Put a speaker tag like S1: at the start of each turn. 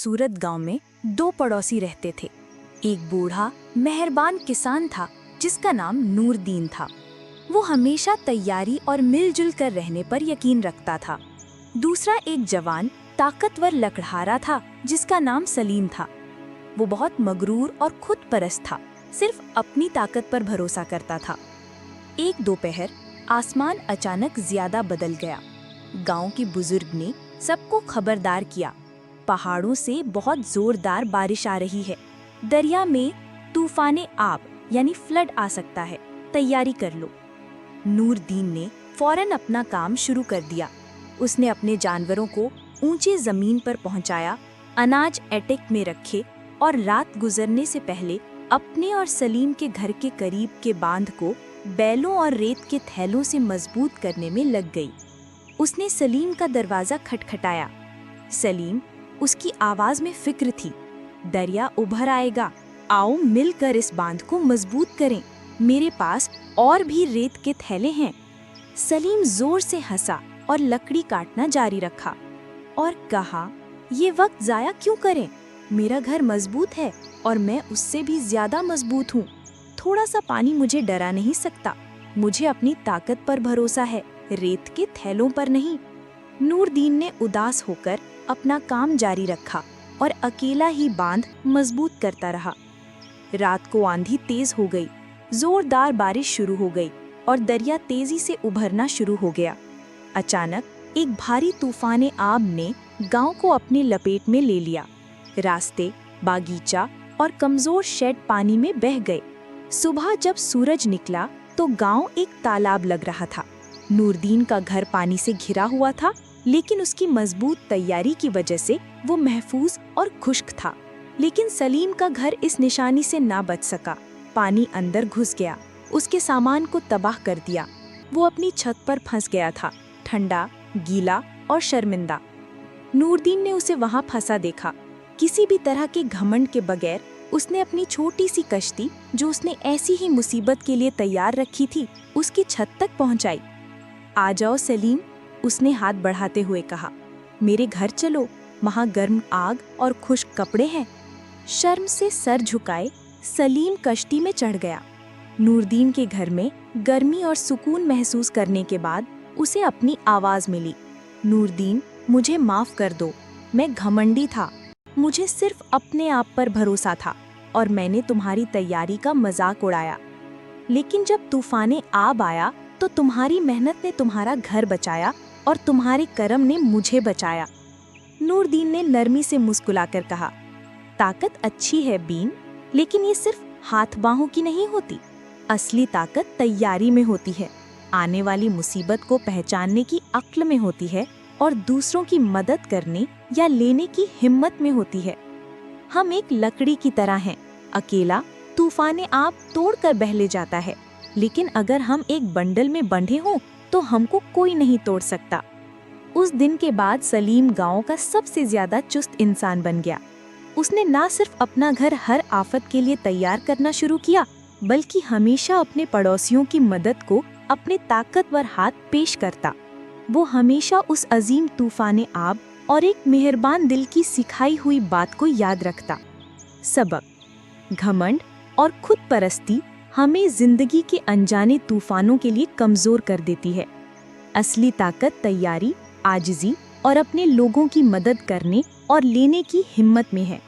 S1: खूबसूरत गांव में दो पड़ोसी रहते थे। एक बूढ़ा मेहरबान किसान था जिसका नाम नूरदीन था। वो हमेशा तैयारी और मिलजुल कर रहने पर यकीन रखता था। दूसरा एक जवान ताकतवर लकड़हारा था जिसका नाम सलीम था। वो बहुत मगरूर और खुद परस्त था, सिर्फ अपनी ताकत पर भरोसा करता था। एक दोपहर आसमान अचानक ज्यादा बदल गया। गांव के बुजुर्ग ने सबको खबरदार किया, पहाड़ों से बहुत जोरदार बारिश आ रही है। दरिया में तूफाने आब यानी फ्लड आ सकता है, तैयारी कर लो। नूरदीन ने फौरन अपना काम शुरू कर दिया। उसने अपने जानवरों को ऊंचे जमीन पर पहुंचाया, अनाज एटेक में रखे और रात गुजरने से पहले अपने और सलीम के घर के करीब के बांध को बैलों और रेत के थैलों से मजबूत करने में लग गई। उसने सलीम का दरवाजा खटखटाया। सलीम, उसकी आवाज में फिक्र थी। दरिया उभर आएगा, आओ मिलकर इस बांध को मजबूत करें, मेरे पास और भी रेत के थैले हैं। सलीम जोर से हंसा और लकड़ी काटना जारी रखा और कहा, ये वक्त जाया क्यों करें, मेरा घर मजबूत है और मैं उससे भी ज्यादा मजबूत हूँ। थोड़ा सा पानी मुझे डरा नहीं सकता, मुझे अपनी ताकत पर भरोसा है, रेत के थैलों पर नहीं। नूरदीन ने उदास होकर अपना काम जारी रखा और अकेला ही बांध मजबूत करता रहा। रात को आंधी तेज हो गई, जोरदार बारिश शुरू हो गई और दरिया तेजी से उभरना शुरू हो गया। अचानक एक भारी तूफाने आब ने गांव को अपने लपेट में ले लिया। रास्ते, बागीचा और कमजोर शेड पानी में बह गए। सुबह जब सूरज निकला तो गांव एक तालाब लग रहा था। नूरदीन का घर पानी से घिरा हुआ था, लेकिन उसकी मजबूत तैयारी की वजह से वो महफूज और खुश्क था। लेकिन सलीम का घर इस निशानी से ना बच सका। पानी अंदर घुस गया, उसके सामान को तबाह कर दिया। वो अपनी छत पर फंस गया था, ठंडा, गीला और शर्मिंदा। नूरदीन ने उसे वहां फंसा देखा। किसी भी तरह के घमंड के बगैर उसने अपनी छोटी सी कश्ती, जो उसने ऐसी ही मुसीबत के लिए तैयार रखी थी, उसकी छत तक पहुंचाई। आ जाओ सलीम, उसने हाथ बढ़ाते हुए कहा, मेरे घर चलो, वहाँ गर्म आग और खुश्क कपड़े हैं। शर्म से सर झुकाए सलीम कश्ती में चढ़ गया। नूरदीन के घर में गर्मी और सुकून महसूस करने के बाद उसे अपनी आवाज मिली, नूरदीन, मुझे माफ कर दो, मैं घमंडी था, मुझे सिर्फ अपने आप पर भरोसा था और मैंने तुम्हारी तैयारी का मजाक उड़ाया। लेकिन जब तूफाने आब आया तो तुम्हारी मेहनत ने तुम्हारा घर बचाया और तुम्हारे कर्म ने मुझे बचाया। नूरदीन ने नरमी से मुस्कुराकर कहा, ताकत अच्छी है बीन, लेकिन ये सिर्फ हाथ बाहों की नहीं होती। असली ताकत तैयारी में होती है, आने वाली मुसीबत को पहचानने की अक्ल में होती है और दूसरों की मदद करने या लेने की हिम्मत में होती है। हम एक लकड़ी की तरह हैं, अकेला तूफाने आब तोड़कर बह ले जाता है, लेकिन अगर हम एक बंडल में बंधे हों तो हमको कोई नहीं तोड़ सकता। उस दिन के बाद सलीम गांव का सबसे ज्यादा चुस्त इंसान बन गया। उसने ना सिर्फ अपना घर हर आफत के लिए तैयार करना शुरू किया, बल्कि हमेशा अपने पड़ोसियों की मदद को अपने ताकतवर हाथ पेश करता। वो हमेशा उस अजीम तूफाने आब और एक मेहरबान दिल की सिखाई हुई बात को याद रखता। सबक: घमंड और खुद परस्ती हमें जिंदगी के अनजाने तूफानों के लिए कमजोर कर देती है। असली ताकत तैयारी, आजिज़ी और अपने लोगों की मदद करने और लेने की हिम्मत में है।